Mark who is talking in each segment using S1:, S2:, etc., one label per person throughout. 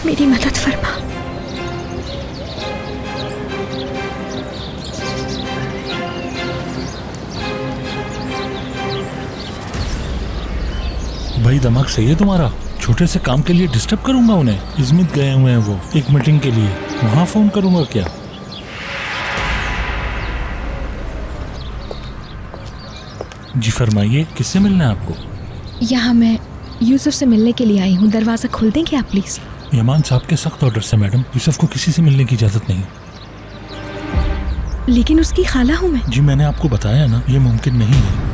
S1: मेरी मदद फरमा।
S2: भाई दिमाग सही है तुम्हारा? छोटे से काम के लिए डिस्टर्ब करूंगा उन्हें? इज़मित गए हुए हैं वो एक मीटिंग के लिए, वहां फोन करूंगा क्या? जी फरमाइए, किससे मिलना है आपको?
S1: यहाँ मैं यूसुफ से मिलने के लिए आई हूँ। दरवाजा खोल देंगे आप प्लीज?
S2: यमान साहब के सख्त ऑर्डर से मैडम, यूसुफ को किसी से मिलने की इजाजत नहीं।
S1: लेकिन उसकी खाला हूँ मैं।
S2: जी मैंने आपको बताया ना, ये मुमकिन नहीं है।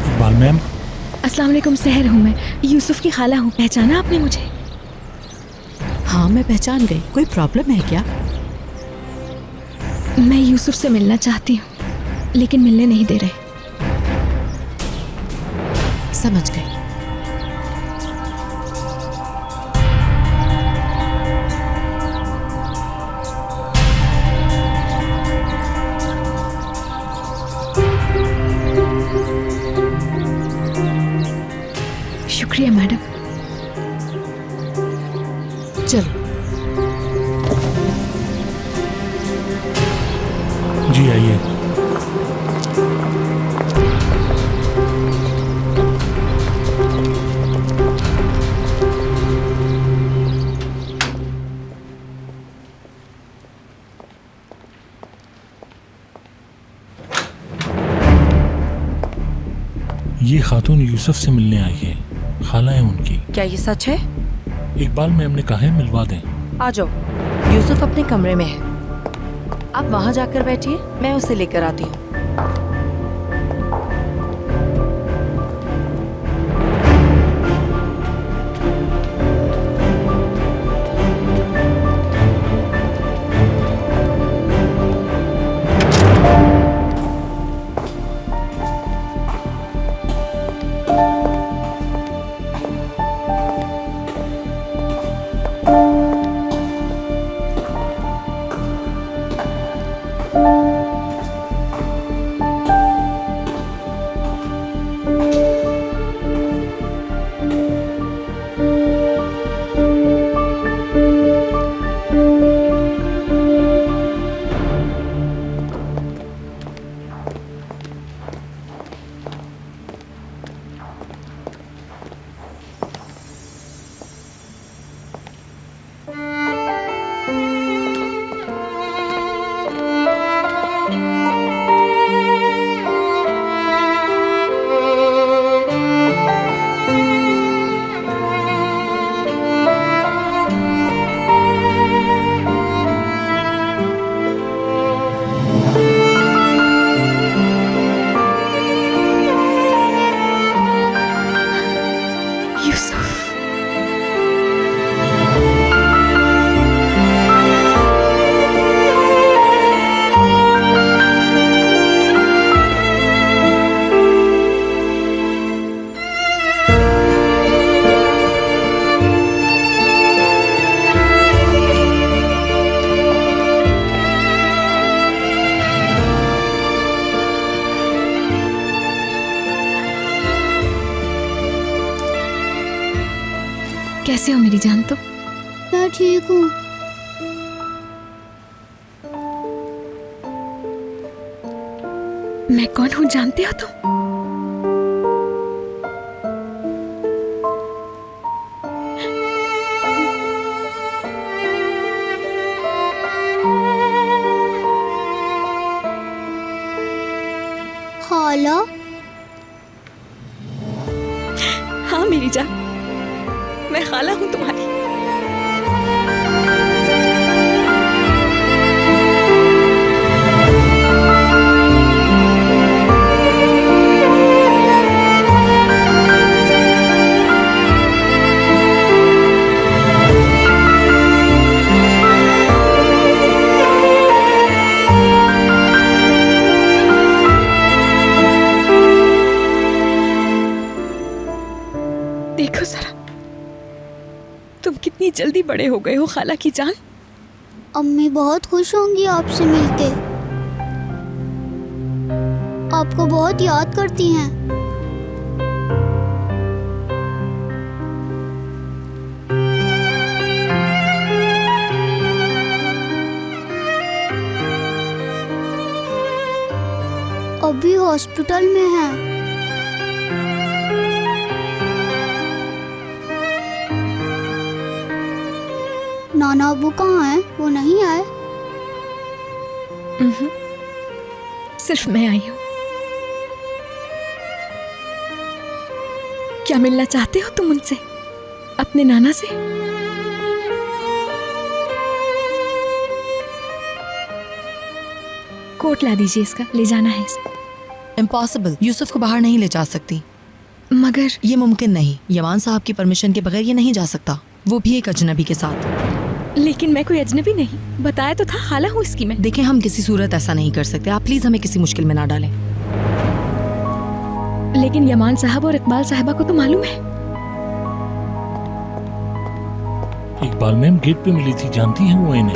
S2: इकबाल मैम।
S1: अस्सलाम वालेकुम, सहर हूँ मैं, यूसुफ की खाला हूँ। पहचाना आपने मुझे?
S3: हाँ मैं पहचान गई। कोई प्रॉब्लम है क्या?
S1: मैं यूसुफ से मिलना चाहती हूँ लेकिन मिलने नहीं दे रहे।
S3: समझ गई।
S1: शुक्रिया मैडम।
S3: चलो।
S2: जी आइए। ये खातून यूसुफ से मिलने आई है, खाला है उनकी।
S3: क्या ये सच है?
S2: इकबाल मैम ने कहा है मिलवा दें।
S3: आ जाओ, यूसुफ अपने कमरे में है, आप वहां जाकर बैठिए, मैं उसे लेकर आती हूँ।
S1: कैसे हो मेरी जान? तो
S4: मैं ठीक हूँ।
S1: मैं कौन हूँ जानते हो तुम?
S4: खाला?
S1: हाँ मेरी जान, मैं खाला हूँ तुम्हारी। जल्दी बड़े हो गए हो खाला की जान।
S4: अम्मी बहुत खुश होंगी आपसे मिलके। आपको बहुत याद करती हैं। अभी हॉस्पिटल में हैं। नाना अबू कहाँ हैं? वो नहीं आए?
S1: सिर्फ मैं आई हूँ। क्या मिलना चाहते हो तुम उनसे, अपने नाना से? कोट ला दीजिए, इसका ले जाना है इसको।
S3: इम्पॉसिबल, यूसुफ को बाहर नहीं ले जा सकती।
S1: मगर
S3: ये मुमकिन नहीं, यमान साहब की परमिशन के बगैर ये नहीं जा सकता, वो भी एक अजनबी के साथ।
S1: लेकिन मैं कोई अजनबी नहीं, बताया तो था खाला हूँ इसकी मैं।
S3: देखें, हम किसी सूरत ऐसा नहीं कर सकते, आप प्लीज हमें किसी मुश्किल में ना डालें।
S1: लेकिन यमान साहब और इकबाल साहिबा को तो मालूम है।
S2: इकबाल मैम गेट पे मिली थी, जानती हैं वो इन्हें।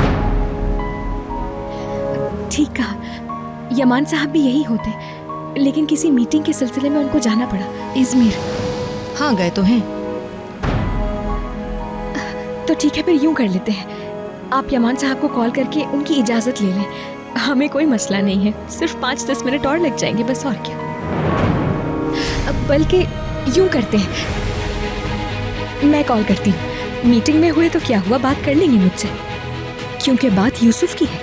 S1: ठीक कहा, यमान साहब भी यही होते, लेकिन किसी मीटिंग के सिलसिले में उनको जाना पड़ा इजमीर।
S3: हाँ, गए तो हैं।
S1: तो ठीक है, फिर यूं कर लेते हैं, आप यमान साहब को कॉल करके उनकी इजाजत ले लें। हमें कोई मसला नहीं है, सिर्फ 5-10 मिनट और लग जाएंगे, बस और क्या। बल्कि यूं करते हैं, मैं कॉल करती हूँ। मीटिंग में हुए तो क्या हुआ, बात कर लेंगे मुझसे, क्योंकि बात यूसुफ की है।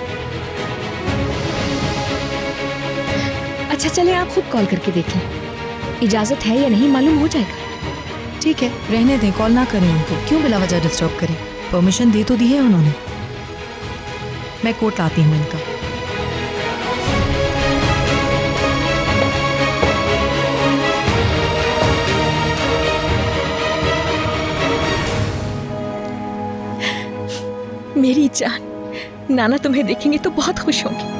S1: अच्छा चले, आप खुद कॉल करके देख लें, इजाजत है या नहीं मालूम हो जाएगा।
S3: ठीक है, रहने दें, कॉल ना करें उनको, क्यों बिला वजह डिस्टर्ब करें। परमिशन दे तो दी है उन्होंने। मैं कोट लाती हूँ इनका।
S1: मेरी जान, नाना तुम्हें देखेंगे तो बहुत खुश होंगे।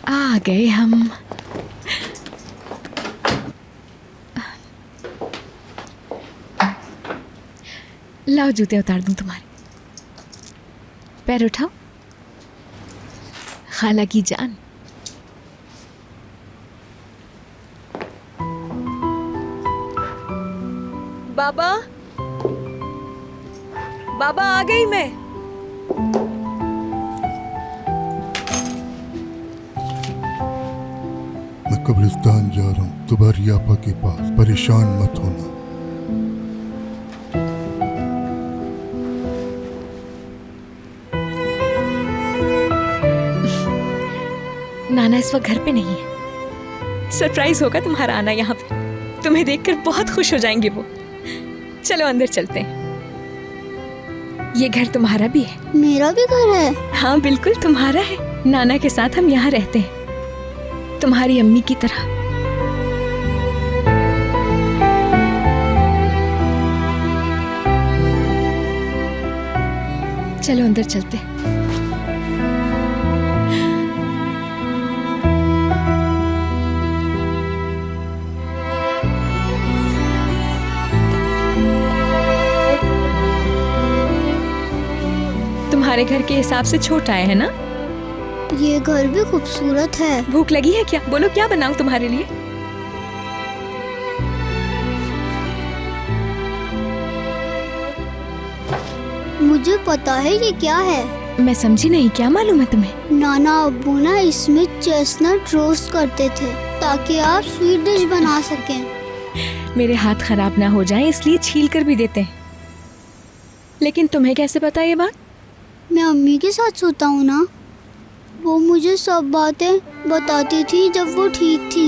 S1: आ गए हम। लाओ जूते उतार दूं तुम्हारे। पैर उठाओ खाला की जान। बाबा, बाबा आ गई मैं।
S5: मैं कब्रिस्तान जा रहा हूँ तुम्हारी आपा के पास, परेशान मत होना।
S1: नाना इस वक्त घर पे नहीं है, सरप्राइज होगा तुम्हारा आना यहाँ पे। तुम्हें देखकर बहुत खुश हो जाएंगे वो। चलो अंदर चलते हैं। ये घर तुम्हारा भी है।
S4: मेरा भी घर है?
S1: हाँ बिल्कुल तुम्हारा है। नाना के साथ हम यहाँ रहते हैं, तुम्हारी अम्मी की तरह। चलो अंदर चलते हैं। तुम्हारे घर के हिसाब से छोटा है ना?
S4: ये घर भी खूबसूरत है।
S1: भूख लगी है क्या? बोलो क्या बनाऊं तुम्हारे लिए?
S4: मुझे पता है ये क्या है।
S1: मैं समझी नहीं, क्या मालूम है तुम्हें?
S4: नाना अब्बू ना इसमें चेस्टनट रोस्ट करते थे ताकि आप स्वीट डिश बना सकें।
S1: मेरे हाथ खराब ना हो जाएं इसलिए छील कर भी देते हैं। लेकिन तुम्हें कैसे पता ये बात?
S4: मैं अम्मी के साथ सोता हूँ ना, वो मुझे सब बातें बताती थी जब वो ठीक थी।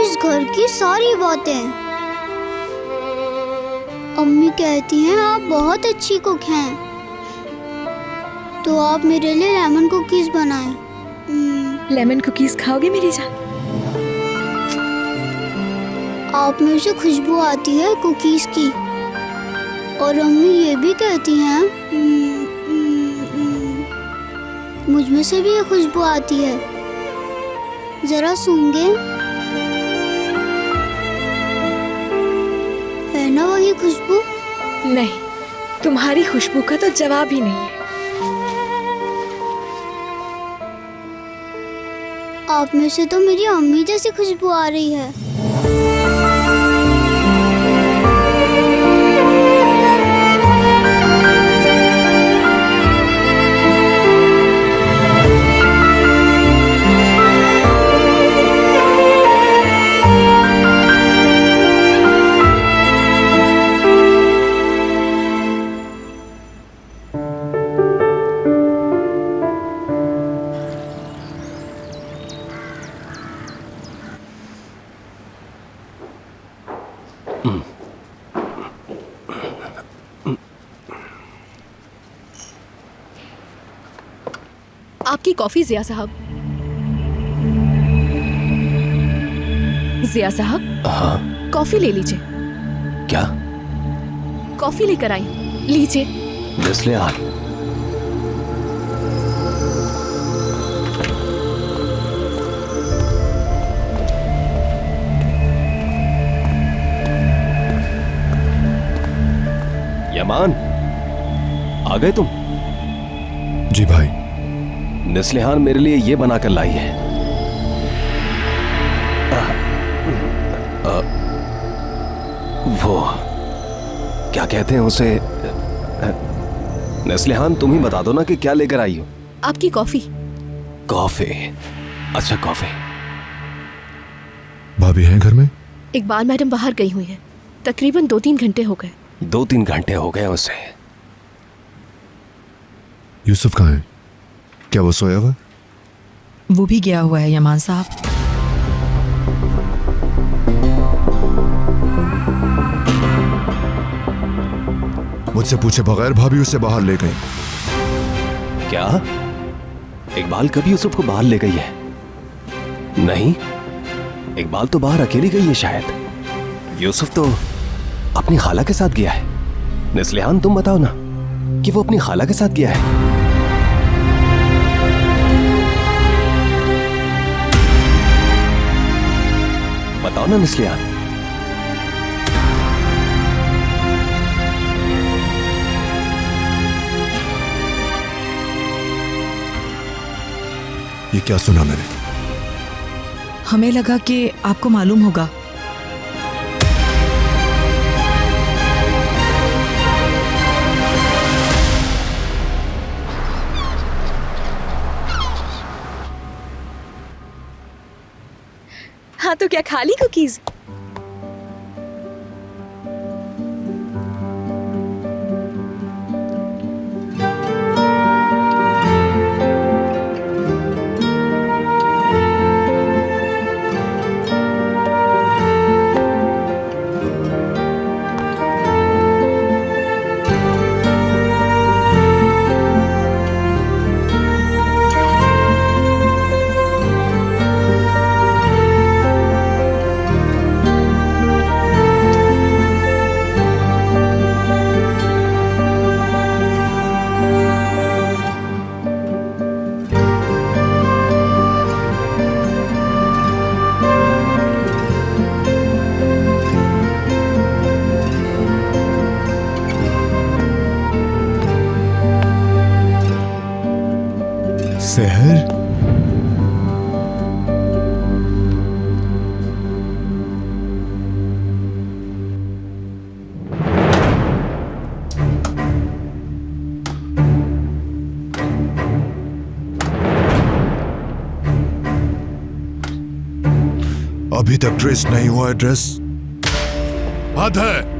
S4: इस घर की सारी बातें। अम्मी कहती हैं आप बहुत अच्छी कुक हैं, तो आप मेरे लिए लेमन कुकीज बनाएं।
S1: लेमन कुकीज खाओगे मेरी जान?
S4: आप में से खुशबू आती है कुकीज की। और अम्मी ये भी कहती हैं मुझ में से भी ये खुशबू आती है। जरा सूंघे, है ना वही खुशबू?
S1: नहीं, तुम्हारी खुशबू का तो जवाब ही नहीं है।
S4: आप में से तो मेरी अम्मी जैसी खुशबू आ रही है।
S6: आपकी कॉफी जिया साहब। जिया साहब,
S7: हाँ
S6: कॉफी ले लीजिए।
S7: क्या?
S6: कॉफी लेकर आई, लीजिए।
S7: नेस्लिहान, यमान, आ गए तुम?
S5: जी भाई।
S7: नेस्लिहान मेरे लिए ये बनाकर लाई है। वो क्या कहते हैं उसे? नेस्लिहान, तुम ही बता दो ना कि क्या लेकर आई हो।
S6: आपकी कॉफी।
S7: कॉफी? अच्छा, कॉफी।
S5: भाभी हैं घर में?
S6: इकबाल मैडम बाहर गई हुई हैं, तकरीबन 2-3 घंटे हो गए।
S7: 2-3 घंटे हो गए उसे।
S5: यूसुफ कहाँ है? क्या वो सोया हुआ?
S3: वो भी गया हुआ है यमान साहब।
S5: मुझसे पूछे बगैर भाभी उसे बाहर ले गई।
S7: क्या इकबाल कभी यूसुफ को बाहर ले गई है? नहीं, इकबाल तो बाहर अकेली गई है शायद। यूसुफ तो अपनी खाला के साथ गया है। नेस्लिहान, तुम बताओ ना कि वो अपनी खाला के साथ गया है। बताओ ना नेस्लिहान।
S5: ये क्या सुना मैंने?
S3: हमें लगा कि आपको मालूम होगा।
S1: हाँ तो क्या खा ली कुकीज?
S5: सहर? अभी तक ट्रेस नहीं हुआ एड्रेस? हद है।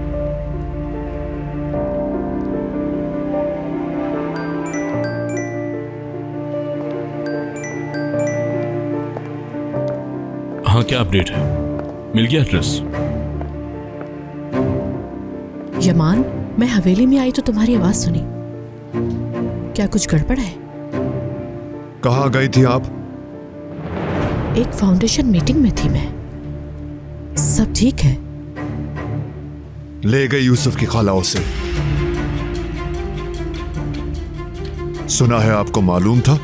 S2: हाँ, क्या अपडेट है? मिल गया एड्रेस?
S6: यमान, मैं हवेली में आई तो तुम्हारी आवाज सुनी। क्या कुछ गड़बड़ है?
S5: कहाँ गई थी आप?
S6: एक फाउंडेशन मीटिंग में थी मैं। सब ठीक है?
S5: ले गई यूसुफ की खाला उसे। सुना है आपको मालूम था?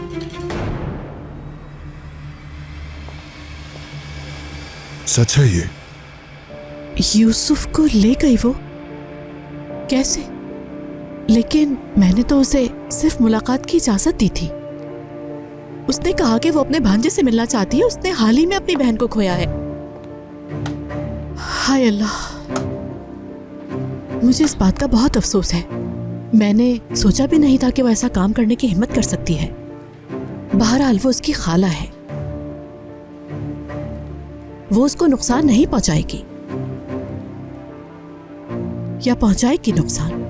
S5: सच है ये?
S6: यूसुफ को ले गई वो? कैसे? लेकिन मैंने तो उसे सिर्फ मुलाकात की इजाजत दी थी। उसने कहा कि वो अपने भांजे से मिलना चाहती है। उसने हाल ही में अपनी बहन को खोया है। हाय अल्लाह, मुझे इस बात का बहुत अफसोस है। मैंने सोचा भी नहीं था कि वो ऐसा काम करने की हिम्मत कर सकती है। बहरहाल वो उसकी खाला है, वो उसको नुकसान नहीं पहुंचाएगी या पहुंचाएगी नुकसान।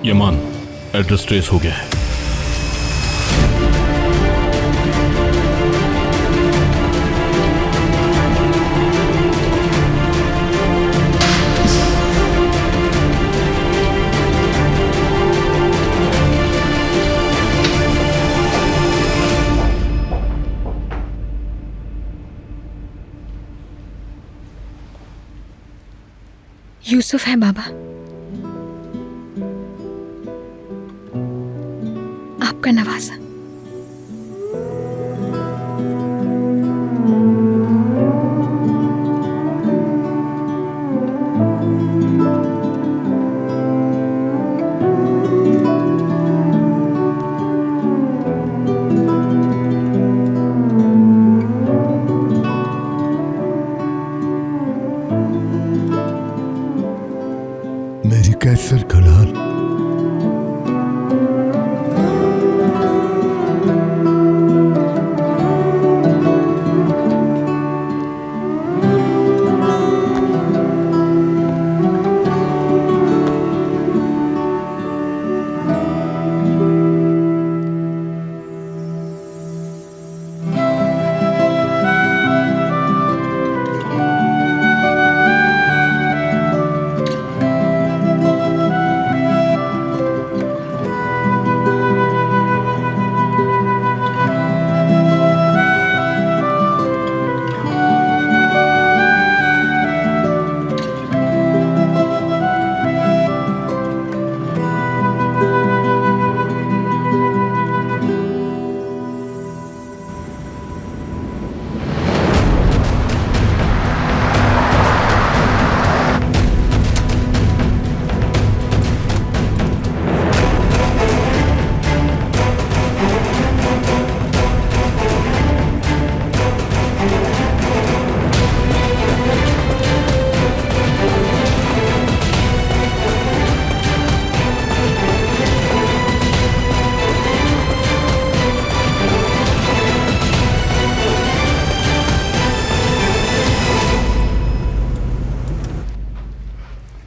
S2: यमान, एड्रेस ट्रेस हो गया है।
S1: यूसुफ है बाबा, आपका नवाजा।
S5: मेरी कैसर खलाल,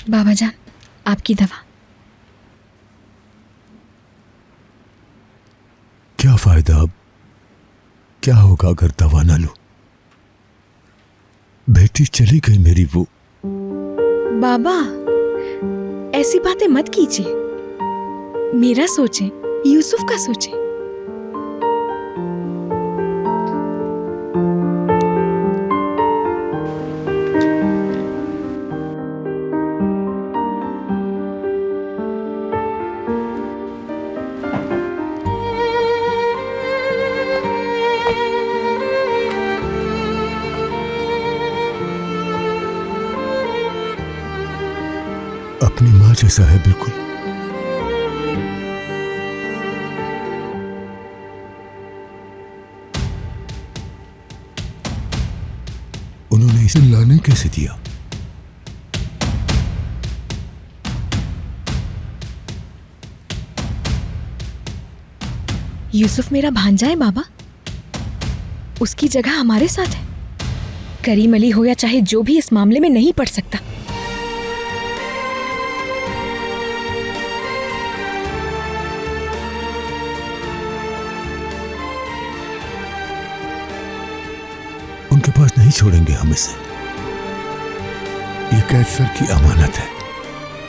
S1: बाबा जान, आपकी दवा।
S5: क्या फायदा अब? क्या होगा अगर दवा ना लूं? बेटी चली गई मेरी वो।
S1: बाबा, ऐसी बातें मत कीजिए। मेरा सोचें, यूसुफ का सोचें।
S5: अपनी माँ जैसा है बिल्कुल। उन्होंने इसे लाने कैसे दिया?
S1: यूसुफ मेरा भांजा है बाबा, उसकी जगह हमारे साथ है। करीम अली हो या चाहे जो भी, इस मामले में नहीं पड़ सकता।
S5: उनके पास नहीं छोड़ेंगे हम इसे। ये कैसर की अमानत है,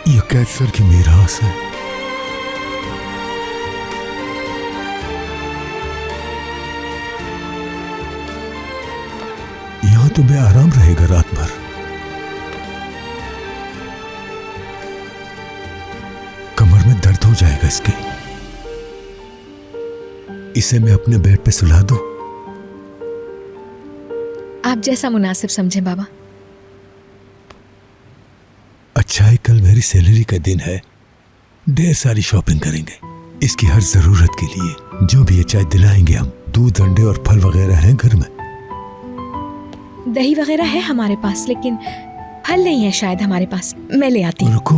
S5: ये कैसर की मीरास है। तो बेआराम रहेगा रात भर। कमर में दर्द हो जाएगा इसके। इसे मैं अपने बेड पे सुला दूं?
S1: आप जैसा मुनासिब समझें बाबा।
S5: अच्छा है, कल मेरी सैलरी का दिन है, ढेर सारी शॉपिंग करेंगे। इसकी हर जरूरत के लिए जो भी ये चाहे दिलाएंगे हम। दूध, अंडे और फल वगैरह हैं घर में।
S1: दही वगैरह है हमारे पास, लेकिन फल नहीं है शायद हमारे पास। मैं ले आती हूँ।
S5: रुको,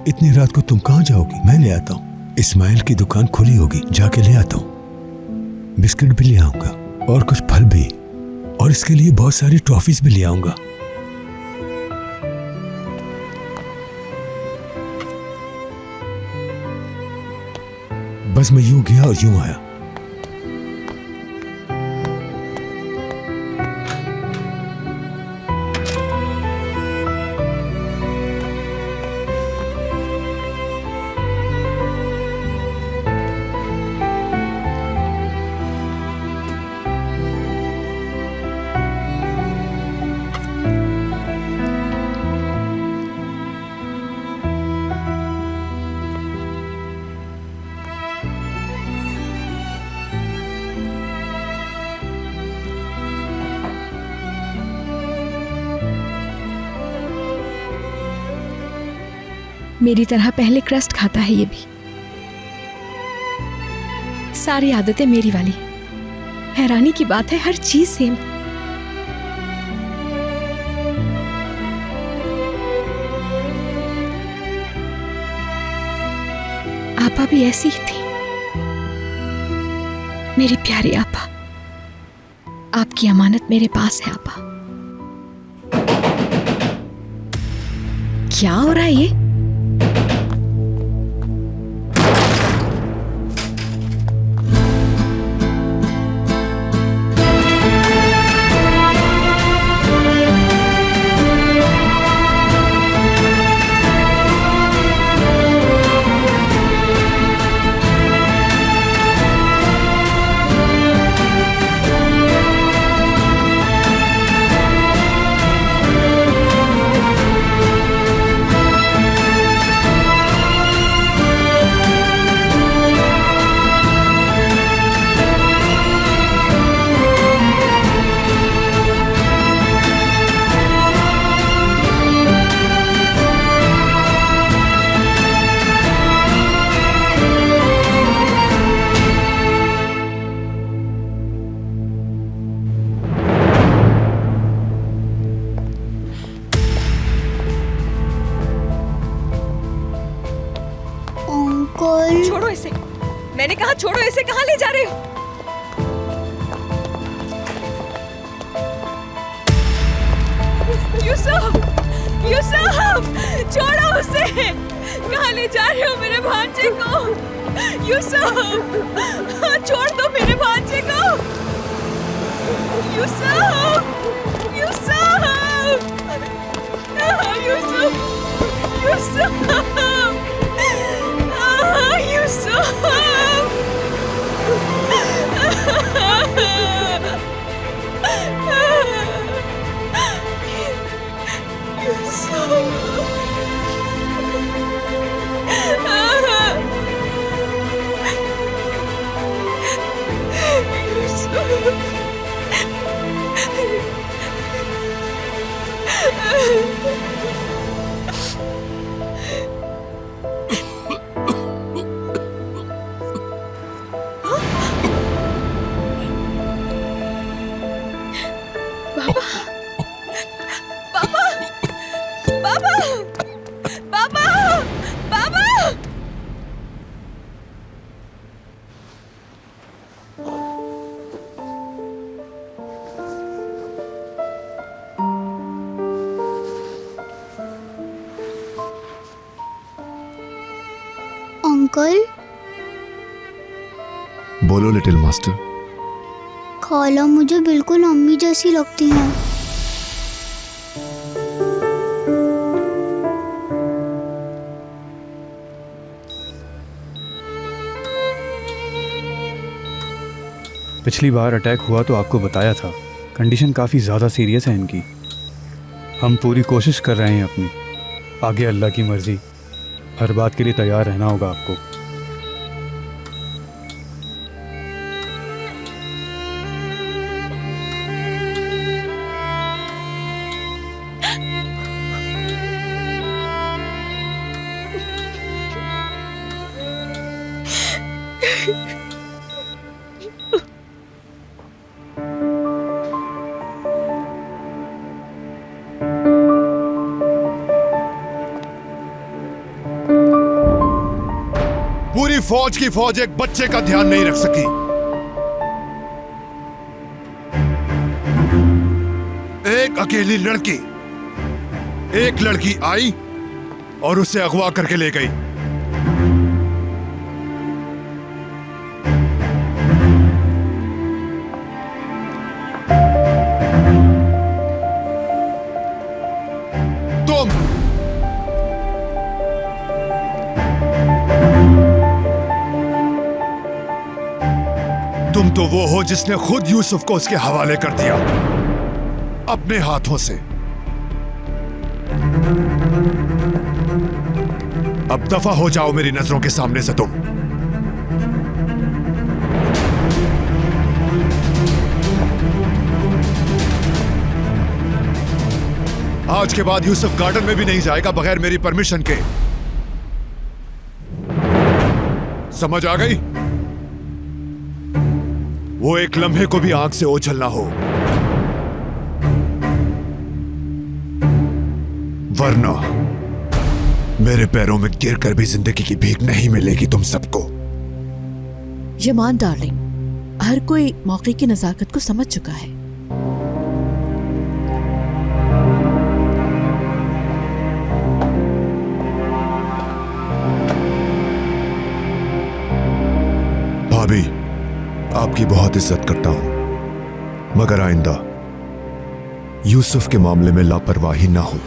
S5: इतनी रात को तुम कहाँ जाओगी? मैं ले आता हूँ। इस्माइल की दुकान खुली होगी, जाके ले आता हूँ। बिस्किट भी ले आऊंगा और कुछ फल भी, और इसके लिए बहुत सारी टॉफीज भी ले आऊंगा। बस मैं यूं गया और यूं आया।
S1: मेरी तरह पहले क्रस्ट खाता है ये भी। सारी आदतें मेरी वाली। हैरानी की बात है, हर चीज सेम। आपा भी ऐसी ही थी, मेरी प्यारी आपा। आपकी अमानत मेरे पास है आपा। क्या हो रहा है ये? छोड़ो इसे। मैंने कहा छोड़ो इसे। कहाँ ले जा रहे हो? यूसुफ, यूसुफ, छोड़ो उसे। कहाँ ले जा रहे हो मेरे भांजे को? यूसुफ, छोड़ दो मेरे भांजे को। यूसुफ, यूसुफ, यूसुफ, यूसुफ,
S4: अंकल।
S5: बोलो लिटिल मास्टर।
S4: खाला मुझे बिल्कुल अम्मी जैसी लगती हैं।
S8: पिछली बार अटैक हुआ तो आपको बताया था कंडीशन काफ़ी ज़्यादा सीरियस है इनकी। हम पूरी कोशिश कर रहे हैं अपनी, आगे अल्लाह की मर्जी। हर बात के लिए तैयार रहना होगा आपको।
S9: पूरी फौज की फौज एक बच्चे का ध्यान नहीं रख सकी। एक अकेली लड़की, एक लड़की आई और उसे अगवा करके ले गई। तुम तो वो हो जिसने खुद यूसुफ को उसके हवाले कर दिया अपने हाथों से। अब दफा हो जाओ मेरी नजरों के सामने से तुम। आज के बाद यूसुफ गार्डन में भी नहीं जाएगा बगैर मेरी परमिशन के। समझ आ गई? वो एक लम्हे को भी आंख से ओझल ना हो, वरना मेरे पैरों में गिरकर भी जिंदगी की भीख नहीं मिलेगी तुम सबको।
S6: यमान डार्लिंग, हर कोई मौके की नजाकत को समझ चुका है।
S9: भाभी, आपकी बहुत इज्जत करता हूं, मगर आइंदा यूसुफ के मामले में लापरवाही ना हो।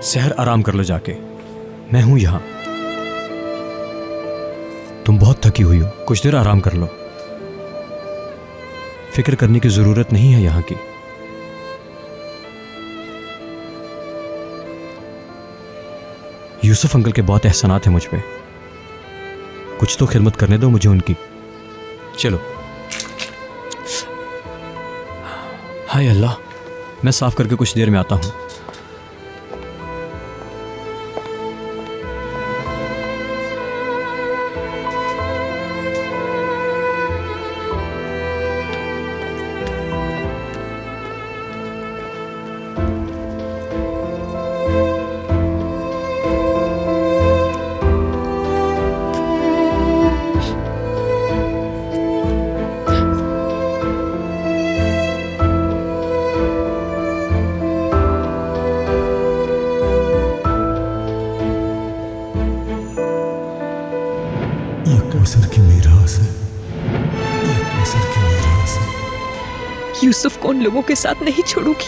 S10: सहर आराम कर लो जाके, मैं हूं यहां। तुम बहुत थकी हुई हो, कुछ देर आराम कर लो। फिक्र करने की जरूरत नहीं है यहां की। यूसुफ अंकल के बहुत एहसानात हैं मुझ पे, कुछ तो खिदमत करने दो मुझे उनकी। चलो। हाय अल्लाह, मैं साफ करके कुछ देर में आता हूं।
S1: यूसुफ को उन लोगों के साथ नहीं छोड़ूंगी।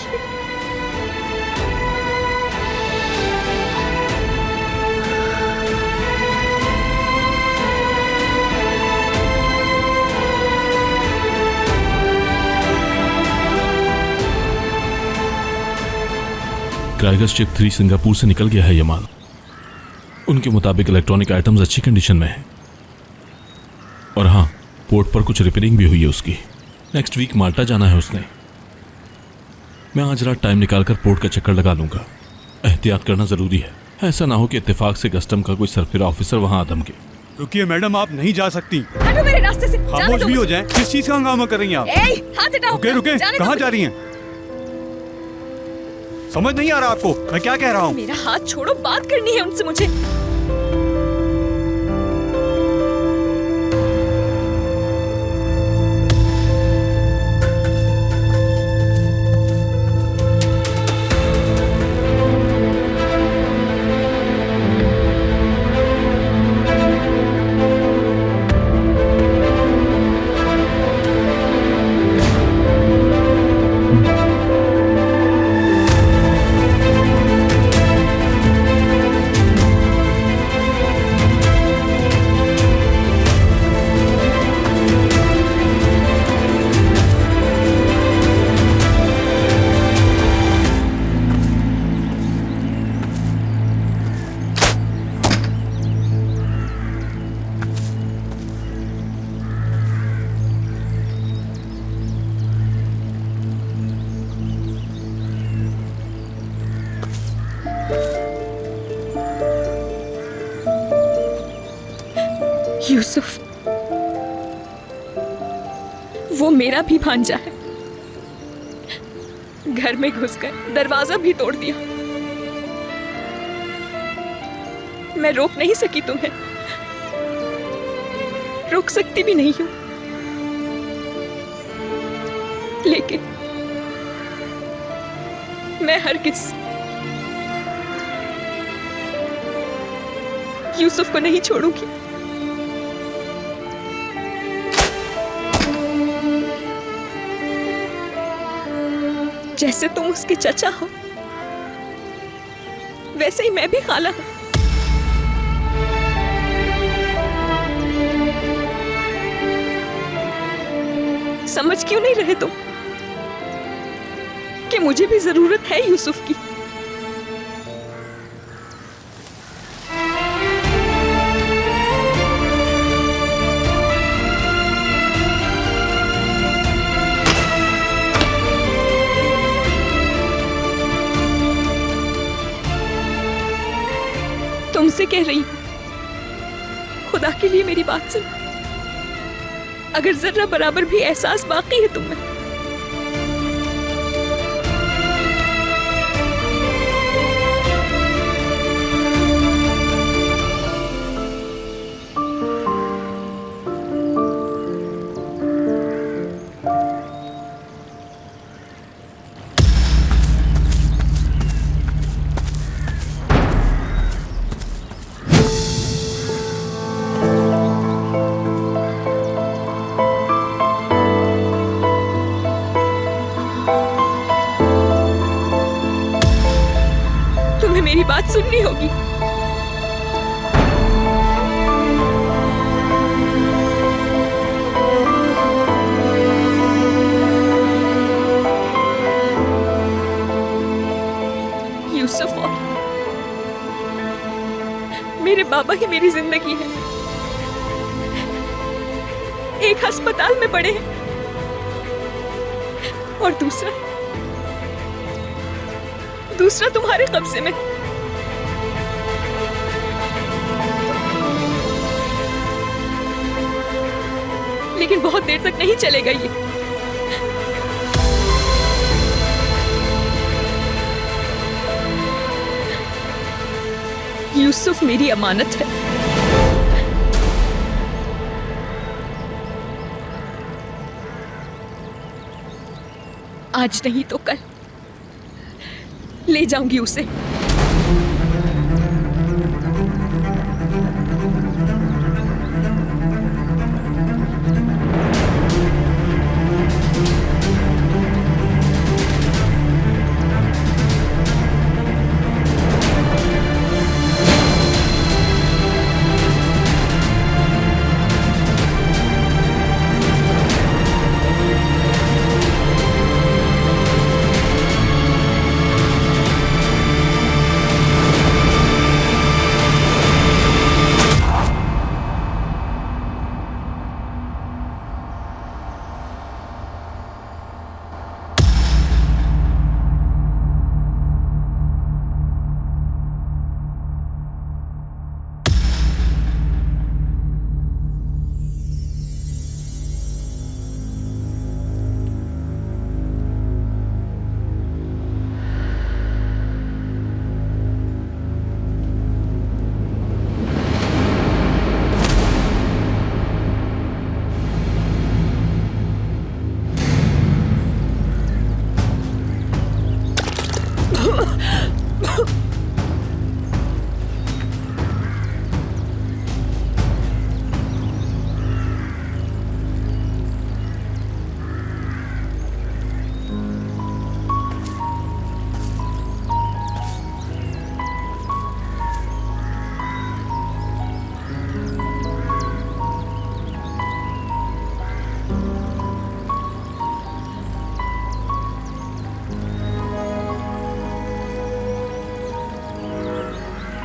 S2: क्राइगर शिप 3 सिंगापुर से निकल गया है ये माल। उनके मुताबिक इलेक्ट्रॉनिक आइटम्स अच्छी कंडीशन में हैं। और हाँ, पोर्ट पर कुछ रिपेयरिंग भी हुई है उसकी। नेक्स्ट वीक माल्टा जाना है उसने। मैं आज रात टाइम निकालकर पोर्ट का चक्कर लगा लूंगा। एहतियात करना जरूरी है, ऐसा ना हो कि इत्तेफाक से कस्टम का कोई सरफिरा ऑफिसर वहां आ धमके।
S8: रुकिए मैडम, आप नहीं जा सकती।
S1: हटो मेरे रास्ते से, जाने
S8: खामोश
S1: दो
S8: भी हो
S1: मुझे।
S8: जाएं। किस चीज का हंगामा कर रही हैं आप?
S1: हाथ हटाओ।
S8: रुके रुके,
S1: जाने दो
S8: कहाँ
S1: मुझे।
S8: जा रही हैं? समझ नहीं आ रहा आपको मैं क्या कह रहा हूँ?
S1: मेरा हाथ छोड़ो, बात करनी है उनसे मुझे। यूसुफ, वो मेरा भी भांजा है। घर में घुसकर दरवाजा भी तोड़ दिया। मैं रोक नहीं सकी तुम्हें, रोक सकती भी नहीं हूं, लेकिन मैं हरगिज़ यूसुफ को नहीं छोड़ूंगी। जैसे तुम उसके चचा हो, वैसे ही मैं भी खाला हूं। समझ क्यों नहीं रहे तुम कि मुझे भी जरूरत है यूसुफ की? तुमसे कह रही हूं, खुदा के लिए मेरी बात सुन। अगर जरा बराबर भी एहसास बाकी है तुम में, तुम्हें मेरी बात सुननी होगी। यूसुफ और मेरे बाबा ही मेरी जिंदगी है। एक अस्पताल में पड़े हैं और दूसरा तुम्हारे कब्जे में। लेकिन बहुत देर तक नहीं चलेगा ये। यूसुफ मेरी अमानत है। आज नहीं तो कल ले जाऊंगी उसे।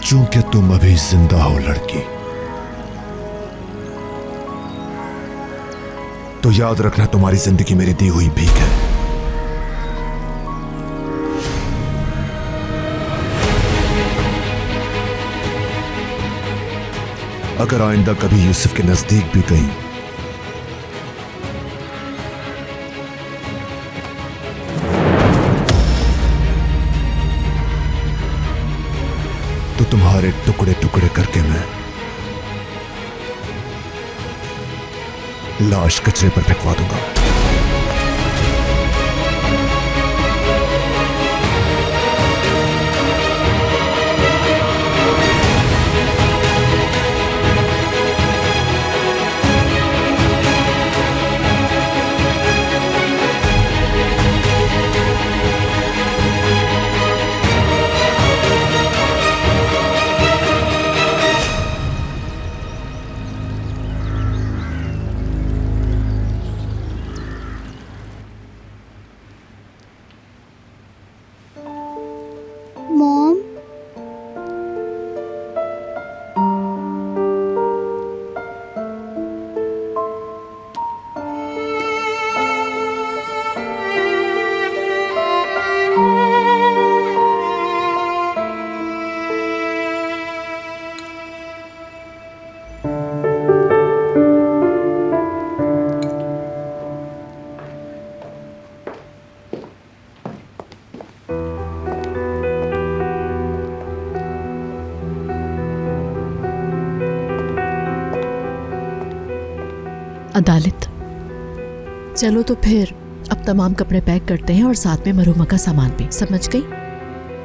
S9: चूंकि तुम अभी जिंदा हो लड़की, तो याद रखना तुम्हारी जिंदगी मेरी दी हुई भीख है। अगर आइंदा कभी यूसुफ के नजदीक भी गई तो तुम्हारे टुकड़े टुकड़े करके मैं लाश कचरे पर फेंकवा दूंगा।
S4: मॉम,
S6: अदालत, चलो तो फिर अब तमाम कपड़े पैक करते हैं और साथ में मरूमा का सामान भी। समझ गई?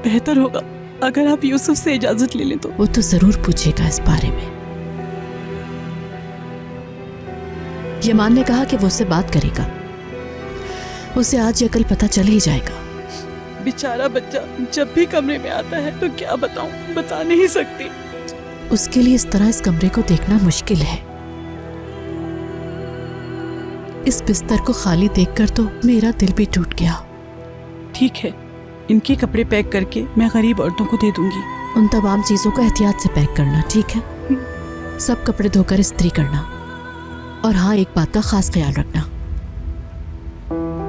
S11: बेहतर होगा अगर आप यूसुफ से इजाजत ले लें तो।
S6: वो तो जरूर पूछेगा इस बारे में। यमान ने कहा कि वो उससे बात करेगा। उसे आज या कल पता चल ही जाएगा।
S11: बेचारा बच्चा जब भी कमरे में आता है तो क्या बताऊं, बता नहीं सकती।
S6: उसके लिए इस तरह इस कमरे को देखना मुश्किल है। इस बिस्तर को खाली देखकर तो मेरा दिल भी टूट गया।
S11: ठीक है, इनके कपड़े पैक करके मैं गरीब औरतों को दे दूंगी।
S6: उन तमाम चीजों को एहतियात से पैक करना, ठीक है? सब कपड़े धोकर इस्त्री करना। और हाँ, एक बात का खास ख्याल रखना,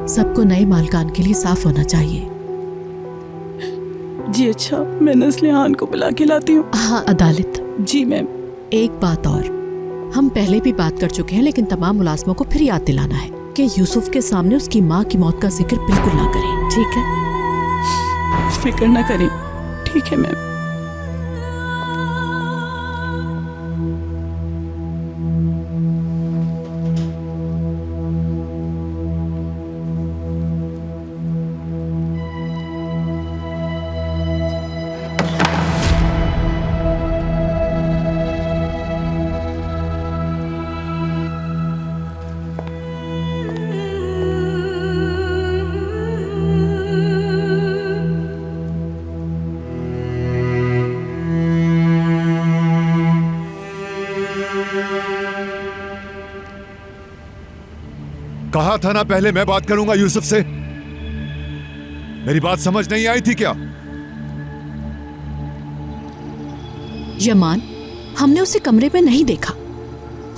S6: सबको नए मालकान के लिए साफ होना चाहिए।
S11: जी अच्छा, मैं नस्लिहान को बुला के लाती हूँ।
S6: हाँ अदालत।
S11: जी मैम।
S6: एक बात और, हम पहले भी बात कर चुके हैं, लेकिन तमाम मुलाजमों को फिर याद दिलाना है कि यूसुफ के सामने उसकी माँ की मौत का जिक्र बिल्कुल ना करें, ठीक है?
S11: फिक्र ना करें। ठीक है मैम।
S9: कहा था ना पहले मैं बात करूंगा यूसुफ से। मेरी बात समझ नहीं आई थी क्या?
S6: यमान, हमने उसे कमरे में नहीं देखा।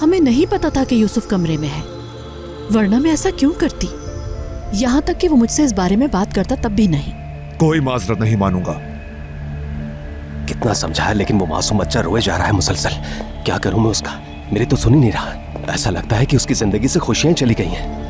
S6: हमें नहीं पता था कि यूसुफ कमरे में है, वरना मैं ऐसा क्यों करती? यहाँ तक कि वो मुझसे इस बारे में बात करता तब भी नहीं।
S9: कोई माजरत नहीं मानूंगा।
S7: कितना समझाया लेकिन वो मासूम बच्चा रोए जा रहा है मुसलसल। क्या करूं मैं उसका? मेरी तो सुन ही नहीं रहा। ऐसा लगता है कि उसकी जिंदगी से खुशियां चली गई हैं।